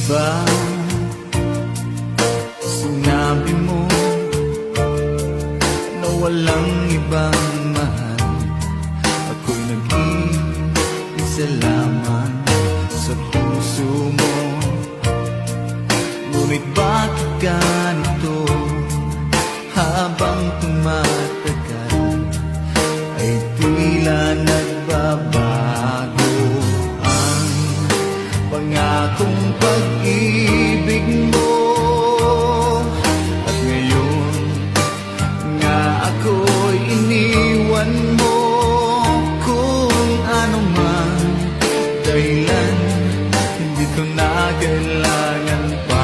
ba sinabi mo na walang ibang mahal? Ako'y nag-iisa lamang sa puso mo. Ngunit bakit ganito? Habang tumatagal ay tila nagbabago ang pangakong pag-ibig mo. At ngayon nga ako'y iniwan mo. Kung ano man dahilan, hindi ko na kailangan pa